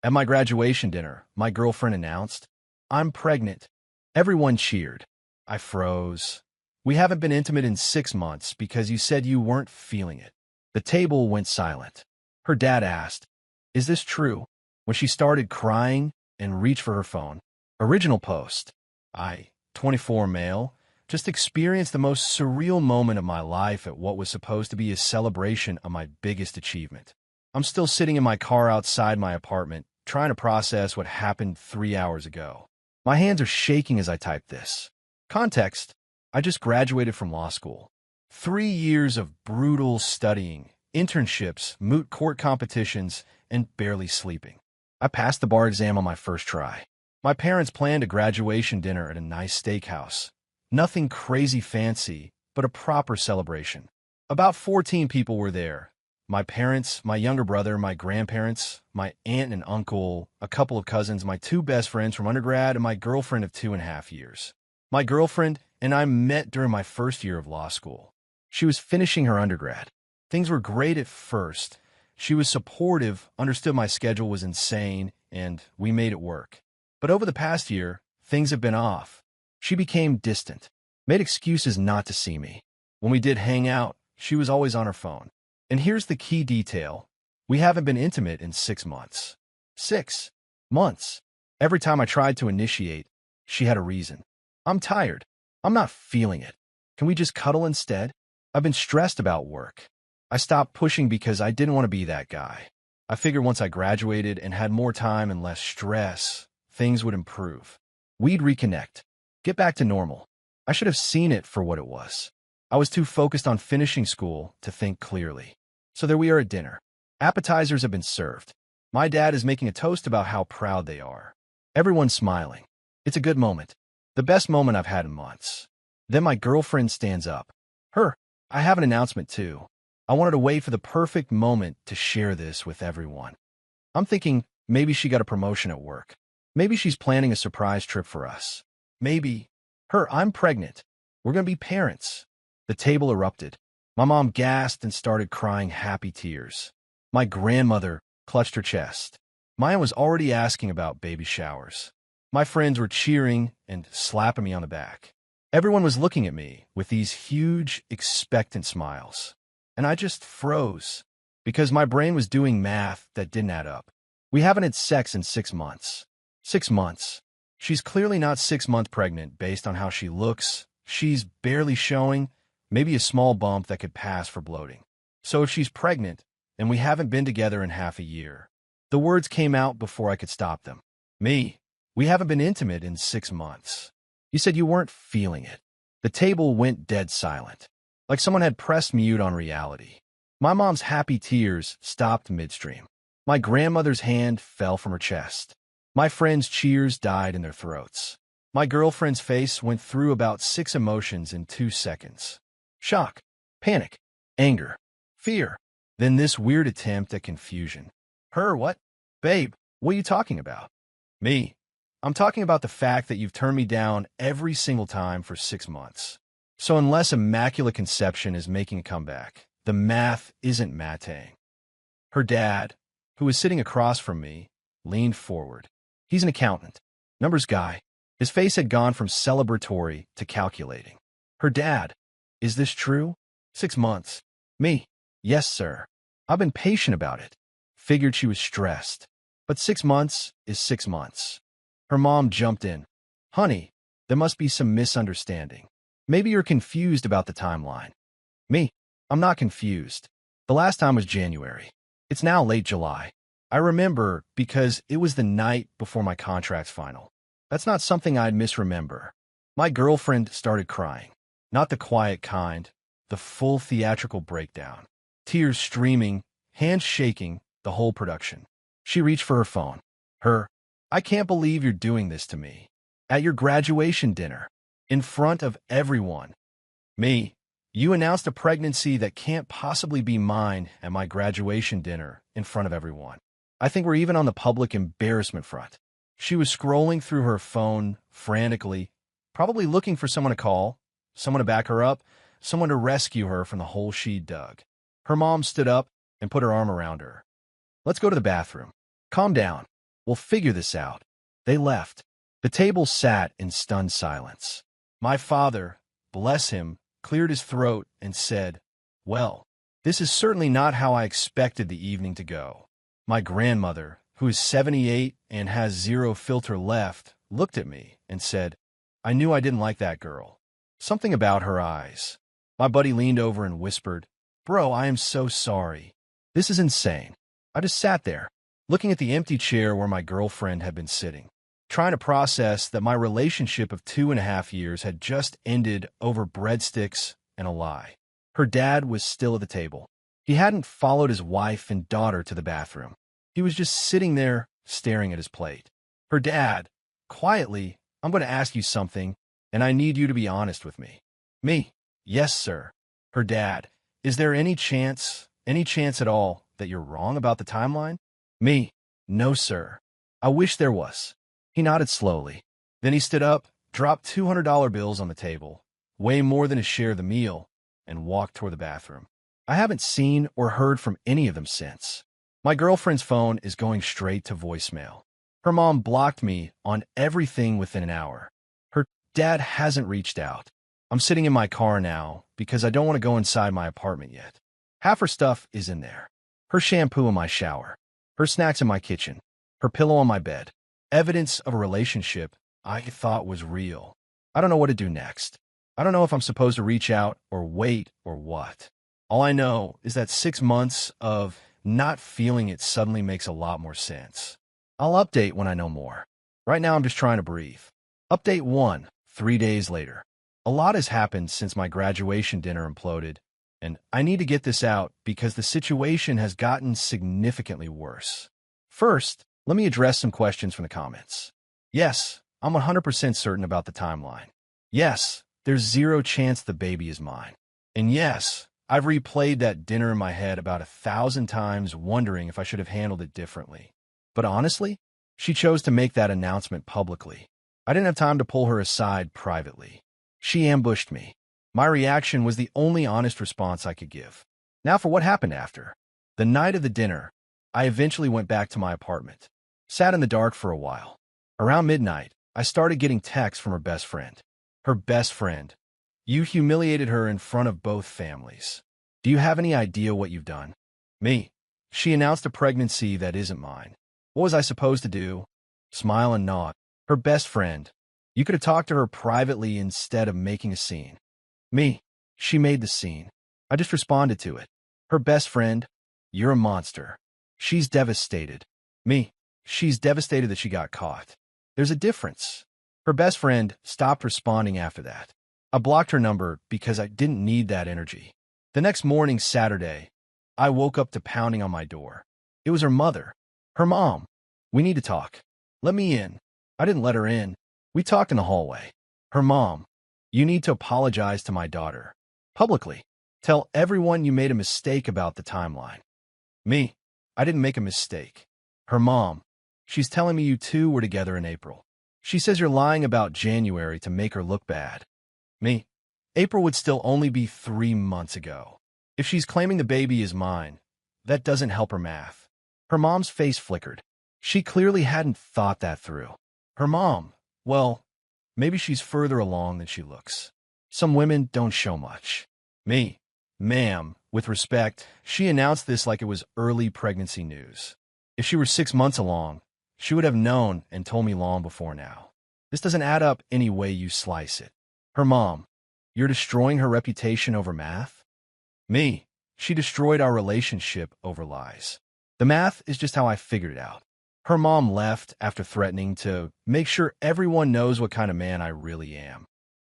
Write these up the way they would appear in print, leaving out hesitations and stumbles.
At my graduation dinner, my girlfriend announced, "I'm pregnant." Everyone cheered. I froze. "We haven't been intimate in 6 months because you said you weren't feeling it." The table went silent. Her dad asked, "Is this true?" When she started crying and reached for her phone. Original post. I, 24 male, just experienced the most surreal moment of my life at what was supposed to be a celebration of my biggest achievement. I'm still sitting in my car outside my apartment, trying to process what happened 3 hours ago. My hands are shaking as I type this. Context: I just graduated from law school. 3 years of brutal studying, internships, moot court competitions, and barely sleeping. I passed the bar exam on my first try. My parents planned a graduation dinner at a nice steakhouse. Nothing crazy fancy, but a proper celebration. About 14 people were there. My parents, my younger brother, my grandparents, my aunt and uncle, a couple of cousins, my 2 best friends from undergrad, and my girlfriend of 2.5 years. My girlfriend and I met during my first year of law school. She was finishing her undergrad. Things were great at first. She was supportive, understood my schedule was insane, and we made it work. But over the past year, things have been off. She became distant, made excuses not to see me. When we did hang out, she was always on her phone. And here's the key detail. We haven't been intimate in 6 months. 6 months. Every time I tried to initiate, she had a reason. "I'm tired. I'm not feeling it. Can we just cuddle instead? I've been stressed about work." I stopped pushing because I didn't want to be that guy. I figured once I graduated and had more time and less stress, things would improve. We'd reconnect, get back to normal. I should have seen it for what it was. I was too focused on finishing school to think clearly. So there we are at dinner. Appetizers have been served. My dad is making a toast about how proud they are. Everyone's smiling. It's a good moment. The best moment I've had in months. Then my girlfriend stands up. I have an announcement too. I wanted to wait for the perfect moment to share this with everyone. I'm thinking maybe she got a promotion at work. Maybe she's planning a surprise trip for us. Maybe. I'm pregnant. We're going to be parents. The table erupted. My mom gasped and started crying happy tears. My grandmother clutched her chest. Maya was already asking about baby showers. My friends were cheering and slapping me on the back. Everyone was looking at me with these huge, expectant smiles. And I just froze, because my brain was doing math that didn't add up. We haven't had sex in 6 months. 6 months. She's clearly not 6 months pregnant based on how she looks. She's barely showing, maybe a small bump that could pass for bloating. So if she's pregnant, and we haven't been together in half a year, the words came out before I could stop them. We haven't been intimate in 6 months. You said you weren't feeling it. The table went dead silent, like someone had pressed mute on reality. My mom's happy tears stopped midstream. My grandmother's hand fell from her chest. My friends' cheers died in their throats. My girlfriend's face went through about 6 emotions in 2 seconds. Shock, panic, anger, fear, then this weird attempt at confusion. What? Babe, what are you talking about? I'm talking about the fact that you've turned me down every single time for 6 months. So unless Immaculate Conception is making a comeback, the math isn't mathing. Her dad, who was sitting across from me, leaned forward. He's an accountant, numbers guy. His face had gone from celebratory to calculating. Her dad, "Is this true? 6 months. Yes, sir. I've been patient about it." Figured she was stressed. But 6 months is 6 months. Her mom jumped in. "Honey, there must be some misunderstanding. Maybe you're confused about the timeline." I'm not confused. The last time was January. It's now late July. I remember because it was the night before my contract's final. That's not something I'd misremember. My girlfriend started crying. Not the quiet kind, the full theatrical breakdown. Tears streaming, hands shaking, the whole production. She reached for her phone. "I can't believe you're doing this to me. At your graduation dinner. In front of everyone. You announced a pregnancy that can't possibly be mine at my graduation dinner in front of everyone. I think we're even on the public embarrassment front." She was scrolling through her phone frantically, probably looking for someone to call, someone to back her up, someone to rescue her from the hole she'd dug. Her mom stood up and put her arm around her. "Let's go to the bathroom. Calm down. We'll figure this out. They left. The table sat in stunned silence. My father, bless him, cleared his throat and said, "Well, this is certainly not how I expected the evening to go." My grandmother, who is 78 and has zero filter left, looked at me and said, "I knew I didn't like that girl." Something about her eyes. My buddy leaned over and whispered, "Bro, I am so sorry. This is insane." I just sat there, looking at the empty chair where my girlfriend had been sitting, trying to process that my relationship of 2.5 years had just ended over breadsticks and a lie. Her dad was still at the table. He hadn't followed his wife and daughter to the bathroom. He was just sitting there, staring at his plate. Her dad, quietly, "I'm going to ask you something, and I need you to be honest with me." Me, "Yes, sir." Her dad, "Is there any chance at all, that you're wrong about the timeline?" Me, "No, sir. I wish there was." He nodded slowly. Then he stood up, dropped $200 bills on the table, way more than his share of the meal, and walked toward the bathroom. I haven't seen or heard from any of them since. My girlfriend's phone is going straight to voicemail. Her mom blocked me on everything within an hour. Her dad hasn't reached out. I'm sitting in my car now because I don't want to go inside my apartment yet. Half her stuff is in there. Her shampoo in my shower. Her snacks in my kitchen. Her pillow on my bed. Evidence of a relationship I thought was real. I don't know what to do next. I don't know if I'm supposed to reach out or wait or what. All I know is that 6 months of not feeling it suddenly makes a lot more sense. I'll update when I know more. Right now I'm just trying to breathe. Update 1, 3 days later. A lot has happened since my graduation dinner imploded, and I need to get this out because the situation has gotten significantly worse. First, let me address some questions from the comments. Yes, I'm 100% certain about the timeline. Yes, there's zero chance the baby is mine. And yes, I've replayed that dinner in my head about 1,000 times, wondering if I should have handled it differently. But honestly, she chose to make that announcement publicly. I didn't have time to pull her aside privately. She ambushed me. My reaction was the only honest response I could give. Now for what happened after. The night of the dinner, I eventually went back to my apartment. Sat in the dark for a while. Around midnight, I started getting texts from her best friend. Her best friend. "You humiliated her in front of both families. Do you have any idea what you've done?" Me. "She announced a pregnancy that isn't mine. What was I supposed to do?" Smile and nod. Her best friend. "You could have talked to her privately instead of making a scene." Me. "She made the scene. I just responded to it." Her best friend. "You're a monster." She's devastated. Me. "She's devastated that she got caught." There's a difference. Her best friend stopped responding after that. I blocked her number because I didn't need that energy. The next morning, Saturday, I woke up to pounding on my door. It was her mother. Her mom. "We need to talk." "Let me in." I didn't let her in. We talked in the hallway. Her mom. "You need to apologize to my daughter. Publicly. Tell everyone you made a mistake about the timeline." Me. "I didn't make a mistake." Her mom. "She's telling me you two were together in April. She says you're lying about January to make her look bad." Me. "April would still only be 3 months ago. If she's claiming the baby is mine, that doesn't help her math." Her mom's face flickered. She clearly hadn't thought that through. Her mom. "Well, maybe she's further along than she looks. Some women don't show much." Me. "Ma'am, with respect, she announced this like it was early pregnancy news. If she were 6 months along, she would have known and told me long before now. This doesn't add up any way you slice it." Her mom. "You're destroying her reputation over math?" Me. "She destroyed our relationship over lies. The math is just how I figured it out." Her mom left after threatening to make sure everyone knows what kind of man I really am.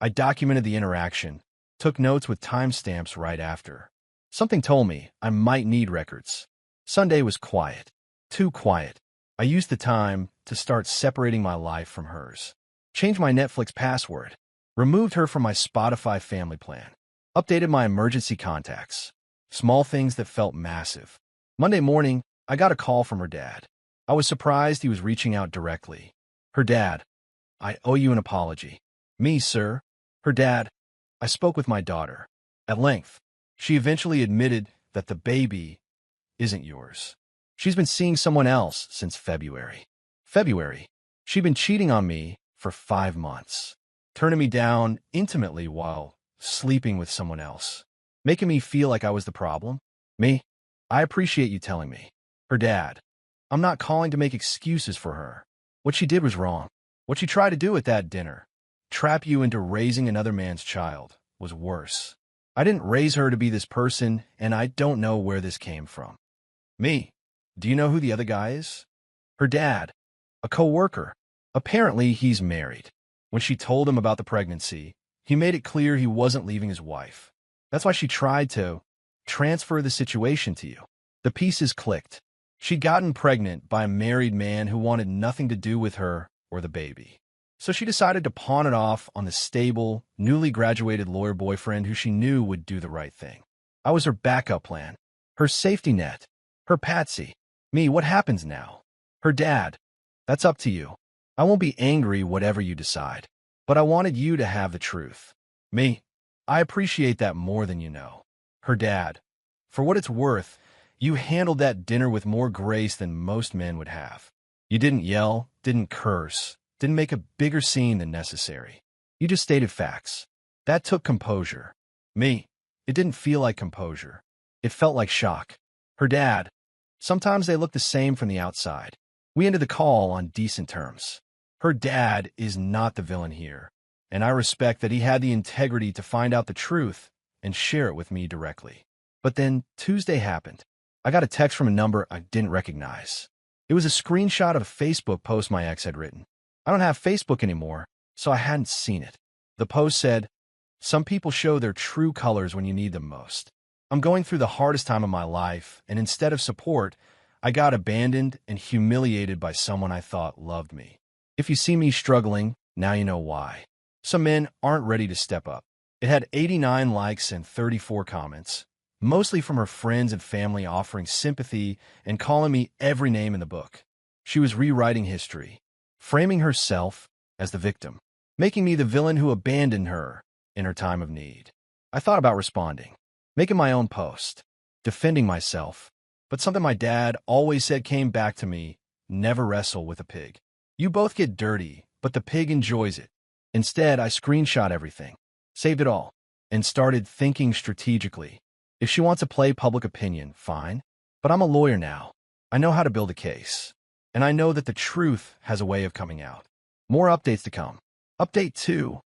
I documented the interaction, took notes with timestamps right after. Something told me I might need records. Sunday was quiet. Too quiet. I used the time to start separating my life from hers. Changed my Netflix password. Removed her from my Spotify family plan. Updated my emergency contacts. Small things that felt massive. Monday morning, I got a call from her dad. I was surprised he was reaching out directly. Her dad. "I owe you an apology." Me, "Sir." Her dad. "I spoke with my daughter. At length. She eventually admitted that the baby isn't yours. She's been seeing someone else since February." February. She'd been cheating on me for 5 months, turning me down intimately while sleeping with someone else, making me feel like I was the problem. Me? I appreciate you telling me. Her dad. I'm not calling to make excuses for her. What she did was wrong. What she tried to do at that dinner, trap you into raising another man's child, was worse. I didn't raise her to be this person, and I don't know where this came from. Me. Do you know who the other guy is? Her dad. A co-worker. Apparently, he's married. When she told him about the pregnancy, he made it clear he wasn't leaving his wife. That's why she tried to transfer the situation to you. The pieces clicked. She'd gotten pregnant by a married man who wanted nothing to do with her or the baby. So she decided to pawn it off on the stable, newly graduated lawyer boyfriend who she knew would do the right thing. I was her backup plan, her safety net, her patsy. Me, what happens now? Her dad. That's up to you. I won't be angry whatever you decide, but I wanted you to have the truth. Me, I appreciate that more than you know. Her dad. For what it's worth, you handled that dinner with more grace than most men would have. You didn't yell, didn't curse, didn't make a bigger scene than necessary. You just stated facts. That took composure. Me, it didn't feel like composure. It felt like shock. Her dad. Sometimes they look the same from the outside. We ended the call on decent terms. Her dad is not the villain here, and I respect that he had the integrity to find out the truth and share it with me directly. But then Tuesday happened. I got a text from a number I didn't recognize. It was a screenshot of a Facebook post my ex had written. I don't have Facebook anymore, so I hadn't seen it. The post said, "Some people show their true colors when you need them most. I'm going through the hardest time of my life, and instead of support, I got abandoned and humiliated by someone I thought loved me. If you see me struggling, now you know why." Some men aren't ready to step up. It had 89 likes and 34 comments, mostly from her friends and family offering sympathy and calling me every name in the book. She was rewriting history, framing herself as the victim, making me the villain who abandoned her in her time of need. I thought about responding, making my own post, defending myself, but something my dad always said came back to me: never wrestle with a pig. You both get dirty, but the pig enjoys it. Instead, I screenshot everything, saved it all, and started thinking strategically. If she wants to play public opinion, fine. But I'm a lawyer now. I know how to build a case. And I know that the truth has a way of coming out. More updates to come. Update 2.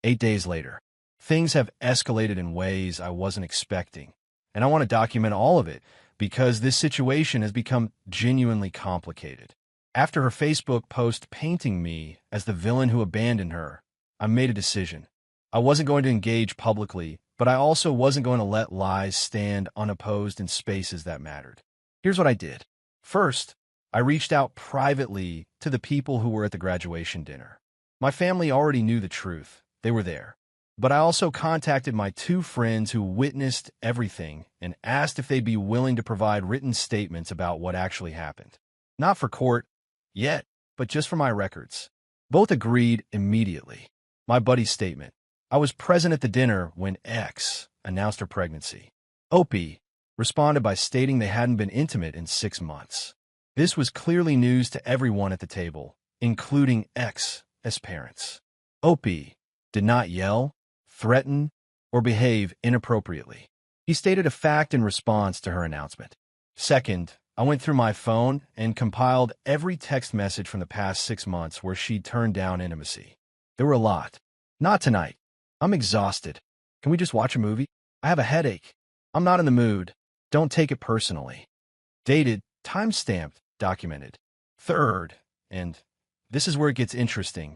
8 days later. Things have escalated in ways I wasn't expecting. And I want to document all of it because this situation has become genuinely complicated. After her Facebook post painting me as the villain who abandoned her, I made a decision. I wasn't going to engage publicly, but I also wasn't going to let lies stand unopposed in spaces that mattered. Here's what I did. First, I reached out privately to the people who were at the graduation dinner. My family already knew the truth. They were there. But I also contacted my 2 friends who witnessed everything and asked if they'd be willing to provide written statements about what actually happened. Not for court yet, but just for my records. Both agreed immediately. My buddy's statement. I was present at the dinner when X announced her pregnancy. Opie responded by stating they hadn't been intimate in 6 months. This was clearly news to everyone at the table, including X as parents. Opie did not yell, threaten, or behave inappropriately. He stated a fact in response to her announcement. Second, I went through my phone and compiled every text message from the past 6 months where she'd turned down intimacy. There were a lot. Not tonight. I'm exhausted. Can we just watch a movie? I have a headache. I'm not in the mood. Don't take it personally. Dated, time-stamped, documented. Third, and this is where it gets interesting,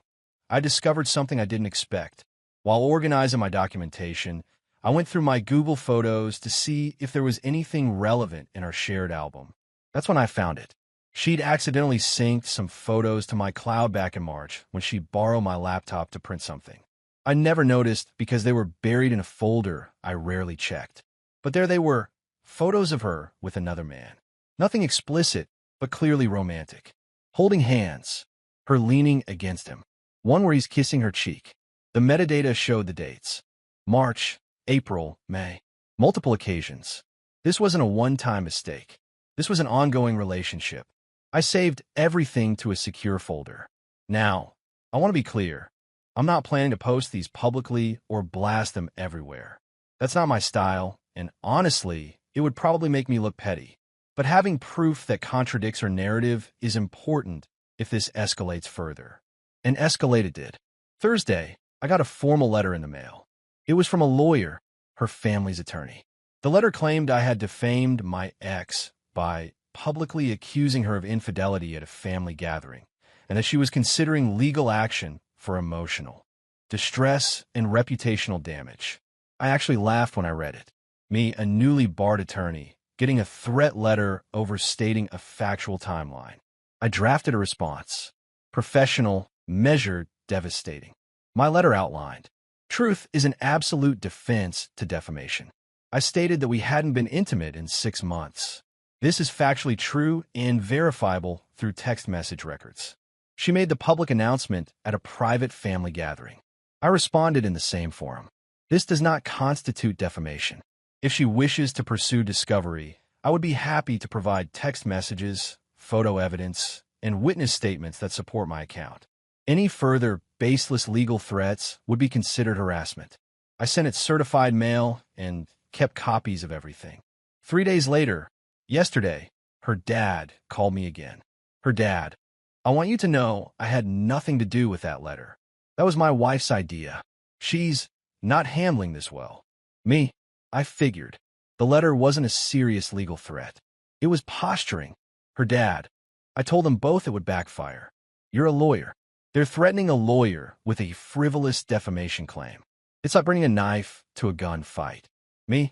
I discovered something I didn't expect. While organizing my documentation, I went through my Google Photos to see if there was anything relevant in our shared album. That's when I found it. She'd accidentally synced some photos to my cloud back in March when she borrowed my laptop to print something. I never noticed because they were buried in a folder I rarely checked. But there they were, photos of her with another man. Nothing explicit, but clearly romantic. Holding hands, her leaning against him. One where he's kissing her cheek. The metadata showed the dates. March, April, May. Multiple occasions. This wasn't a one-time mistake. This was an ongoing relationship. I saved everything to a secure folder. Now, I want to be clear. I'm not planning to post these publicly or blast them everywhere. That's not my style, and honestly, it would probably make me look petty. But having proof that contradicts her narrative is important if this escalates further. And escalate it did. Thursday, I got a formal letter in the mail. It was from a lawyer, her family's attorney. The letter claimed I had defamed my ex by publicly accusing her of infidelity at a family gathering, and that she was considering legal action for emotional distress and reputational damage. I actually laughed when I read it. Me, a newly barred attorney, getting a threat letter overstating a factual timeline. I drafted a response. Professional, measured, devastating. My letter outlined, truth is an absolute defense to defamation. I stated that we hadn't been intimate in 6 months. This is factually true and verifiable through text message records. She made the public announcement at a private family gathering. I responded in the same forum. This does not constitute defamation. If she wishes to pursue discovery, I would be happy to provide text messages, photo evidence, and witness statements that support my account. Any further baseless legal threats would be considered harassment. I sent it certified mail and kept copies of everything. 3 days later, yesterday, her dad called me again. Her dad, I want you to know I had nothing to do with that letter. That was my wife's idea. She's not handling this well. Me, I figured. The letter wasn't a serious legal threat. It was posturing. Her dad, I told them both it would backfire. You're a lawyer. They're threatening a lawyer with a frivolous defamation claim. It's like bringing a knife to a gunfight. Me,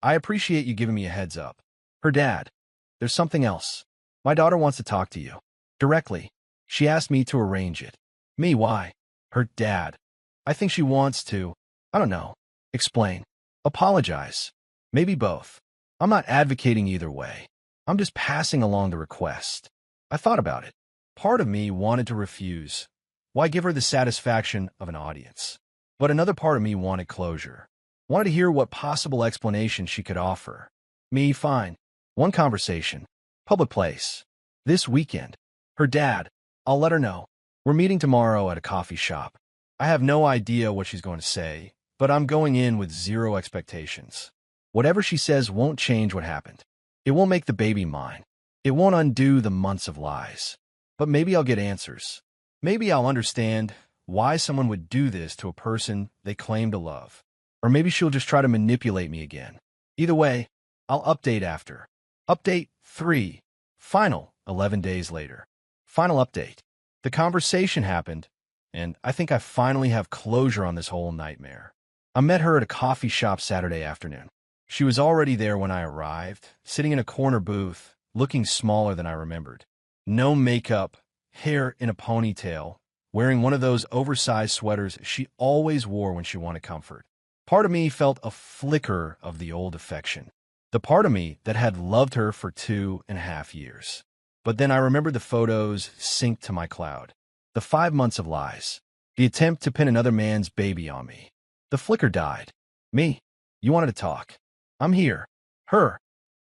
I appreciate you giving me a heads up. Her dad, there's something else. My daughter wants to talk to you. Directly. She asked me to arrange it. Me, why? Her dad, I think she wants to, I don't know, explain. Apologize. Maybe both. I'm not advocating either way. I'm just passing along the request. I thought about it. Part of me wanted to refuse. Why give her the satisfaction of an audience? But another part of me wanted closure. Wanted to hear what possible explanation she could offer. Me, fine. One conversation. Public place. This weekend. Her dad, I'll let her know. We're meeting tomorrow at a coffee shop. I have no idea what she's going to say, but I'm going in with zero expectations. Whatever she says won't change what happened. It won't make the baby mine. It won't undo the months of lies. But maybe I'll get answers. Maybe I'll understand why someone would do this to a person they claim to love. Or maybe she'll just try to manipulate me again. Either way, I'll update after. Update 3. Final 11 days later. Final update. The conversation happened, and I think I finally have closure on this whole nightmare. I met her at a coffee shop Saturday afternoon. She was already there when I arrived, sitting in a corner booth, looking smaller than I remembered. No makeup, hair in a ponytail, wearing one of those oversized sweaters she always wore when she wanted comfort. Part of me felt a flicker of the old affection. The part of me that had loved her for 2.5 years. But then I remembered the photos synced to my cloud. The 5 months of lies. The attempt to pin another man's baby on me. The flicker died. Me, you wanted to talk. I'm here. Her,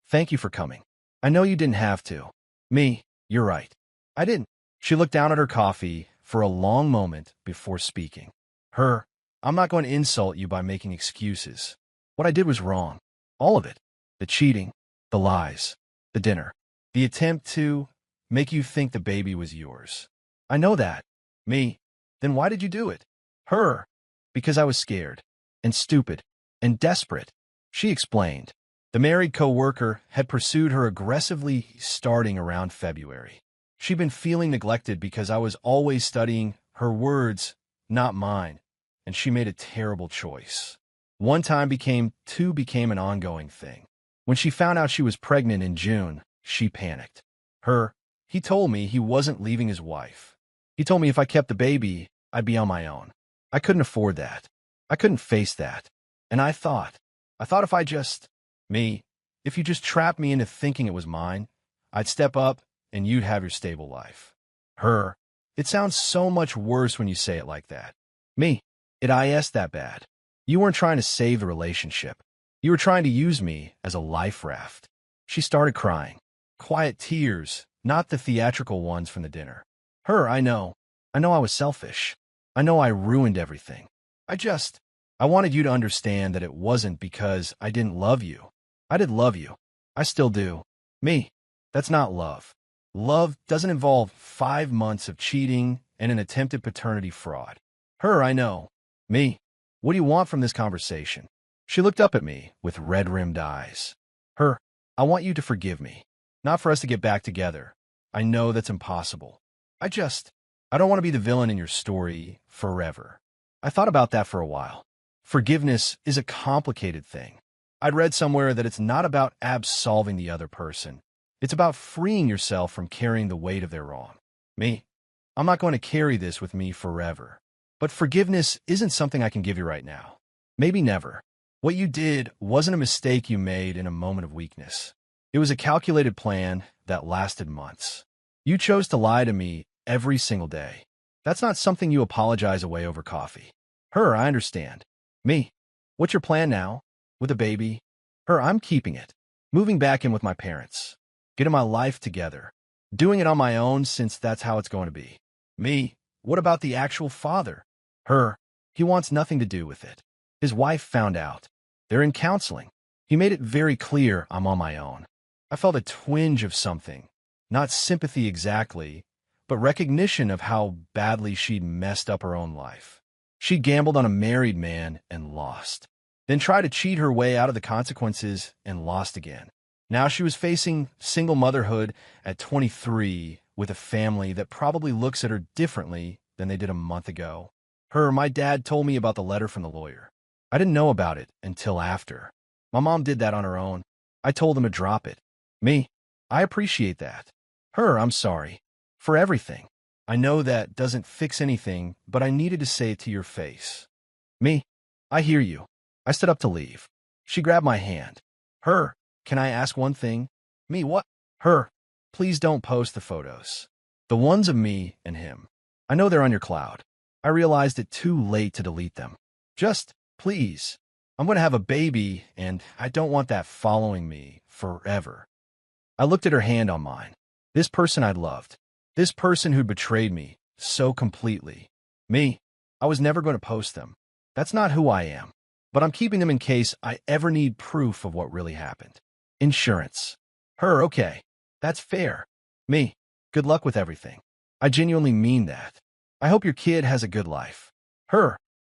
thank you for coming. I know you didn't have to. Me, you're right. I didn't. She looked down at her coffee for a long moment before speaking. Her, I'm not going to insult you by making excuses. What I did was wrong. All of it. The cheating, the lies, the dinner, the attempt to make you think the baby was yours. I know that. Me, then why did you do it? Her, because I was scared, and stupid, and desperate. She explained. The married co-worker had pursued her aggressively starting around February. She'd been feeling neglected because I was always studying her words, not mine, and she made a terrible choice. One time became an ongoing thing. When she found out she was pregnant in June, she panicked. He told me he wasn't leaving his wife. He told me if I kept the baby, I'd be on my own. I couldn't afford that. I couldn't face that. And I thought if you just trapped me into thinking it was mine, I'd step up and you'd have your stable life. It sounds so much worse when you say it like that. Me, it is that bad. You weren't trying to save the relationship. You were trying to use me as a life raft. She started crying. Quiet tears, not the theatrical ones from the dinner. I know. I know I was selfish. I know I ruined everything. I wanted you to understand that it wasn't because I didn't love you. I did love you. I still do. Me. That's not love. Love doesn't involve 5 months of cheating and an attempted paternity fraud. I know. Me. What do you want from this conversation? She looked up at me with red-rimmed eyes. I want you to forgive me. Not for us to get back together. I know that's impossible. I don't want to be the villain in your story forever. I thought about that for a while. Forgiveness is a complicated thing. I'd read somewhere that it's not about absolving the other person. It's about freeing yourself from carrying the weight of their wrong. Me. I'm not going to carry this with me forever. But forgiveness isn't something I can give you right now. Maybe never. What you did wasn't a mistake you made in a moment of weakness. It was a calculated plan that lasted months. You chose to lie to me every single day. That's not something you apologize away over coffee. I understand. Me. What's your plan now? With a baby? I'm keeping it. Moving back in with my parents. Getting my life together. Doing it on my own since that's how it's going to be. Me. What about the actual father? He wants nothing to do with it. His wife found out. They're in counseling. He made it very clear I'm on my own. I felt a twinge of something. Not sympathy exactly, but recognition of how badly she'd messed up her own life. She gambled on a married man and lost. Then tried to cheat her way out of the consequences and lost again. Now she was facing single motherhood at 23 with a family that probably looks at her differently than they did a month ago. My dad told me about the letter from the lawyer. I didn't know about it until after. My mom did that on her own. I told him to drop it. Me. I appreciate that. I'm sorry. For everything. I know that doesn't fix anything, but I needed to say it to your face. Me. I hear you. I stood up to leave. She grabbed my hand. Can I ask one thing? Me, what? Please don't post the photos. The ones of me and him. I know they're on your cloud. I realized it too late to delete them. Please. I'm going to have a baby, and I don't want that following me forever. I looked at her hand on mine. This person I'd loved. This person who'd betrayed me so completely. Me. I was never going to post them. That's not who I am. But I'm keeping them in case I ever need proof of what really happened. Insurance. Okay. That's fair. Me. Good luck with everything. I genuinely mean that. I hope your kid has a good life.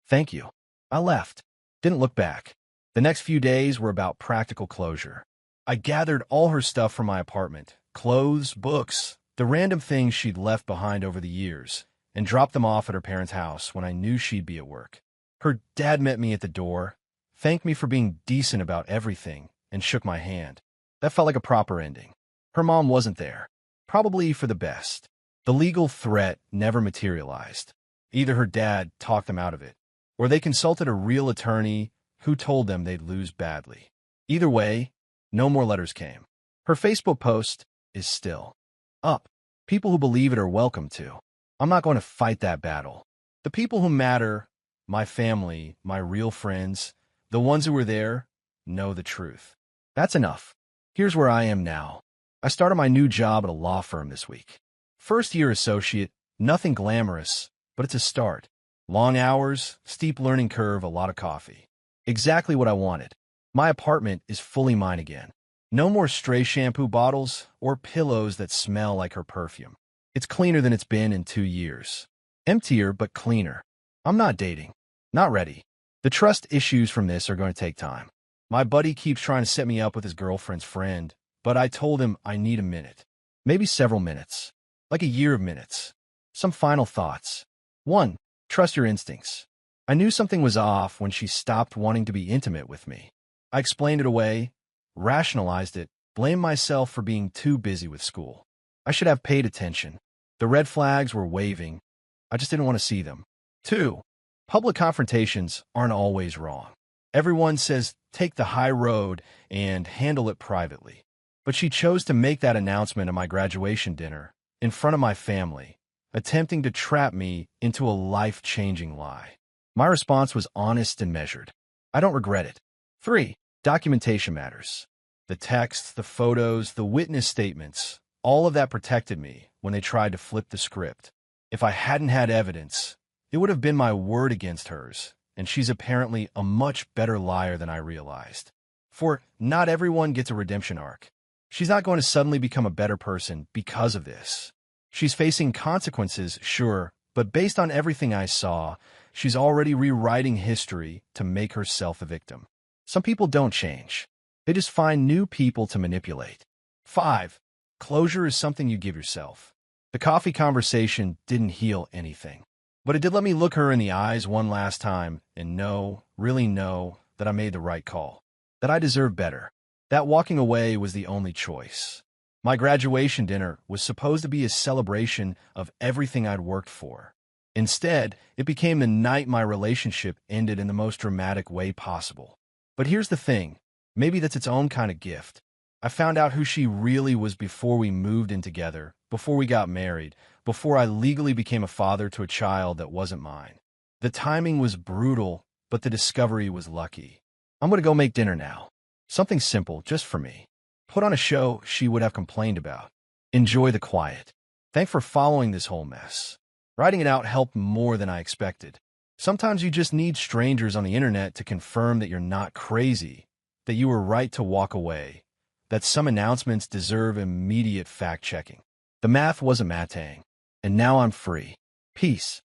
Thank you. I left. Didn't look back. The next few days were about practical closure. I gathered all her stuff from my apartment, clothes, books, the random things she'd left behind over the years, and dropped them off at her parents' house when I knew she'd be at work. Her dad met me at the door, thanked me for being decent about everything, and shook my hand. That felt like a proper ending. Her mom wasn't there. Probably for the best. The legal threat never materialized. Either her dad talked them out of it, or they consulted a real attorney who told them they'd lose badly. Either way, no more letters came. Her Facebook post is still up. People who believe it are welcome to. I'm not going to fight that battle. The people who matter, my family, my real friends, the ones who were there, know the truth. That's enough. Here's where I am now. I started my new job at a law firm this week. First-year associate, nothing glamorous, but it's a start. Long hours, steep learning curve, a lot of coffee. Exactly what I wanted. My apartment is fully mine again. No more stray shampoo bottles or pillows that smell like her perfume. It's cleaner than it's been in 2 years. Emptier, but cleaner. I'm not dating. Not ready. The trust issues from this are going to take time. My buddy keeps trying to set me up with his girlfriend's friend, but I told him I need a minute. Maybe several minutes. Like a year of minutes. Some final thoughts. 1. Trust your instincts. I knew something was off when she stopped wanting to be intimate with me. I explained it away, rationalized it, blamed myself for being too busy with school. I should have paid attention. The red flags were waving. I just didn't want to see them. 2. Public confrontations aren't always wrong. Everyone says take the high road and handle it privately. But she chose to make that announcement at my graduation dinner, in front of my family, attempting to trap me into a life-changing lie. My response was honest and measured. I don't regret it. 3. Documentation matters. The texts, the photos, the witness statements, All of that protected me when they tried to flip the script. If I hadn't had evidence, it would have been my word against hers, and she's apparently a much better liar than I realized. For not everyone gets a redemption arc. She's not going to suddenly become a better person because of this. She's facing consequences, sure, but based on everything I saw, she's already rewriting history to make herself a victim. Some people don't change. They just find new people to manipulate. 5. Closure is something you give yourself. The coffee conversation didn't heal anything, but it did let me look her in the eyes one last time and really know that I made the right call, that I deserve better, that walking away was the only choice. My graduation dinner was supposed to be a celebration of everything I'd worked for. Instead, it became the night my relationship ended in the most dramatic way possible. But here's the thing, maybe that's its own kind of gift. I found out who she really was before we moved in together, before we got married, before I legally became a father to a child that wasn't mine. The timing was brutal, but the discovery was lucky. I'm going to go make dinner now. Something simple, just for me. Put on a show she would have complained about. Enjoy the quiet. Thanks for following this whole mess. Writing it out helped more than I expected. Sometimes you just need strangers on the internet to confirm that you're not crazy, that you were right to walk away, that some announcements deserve immediate fact-checking. The math wasn't matang, and now I'm free. Peace.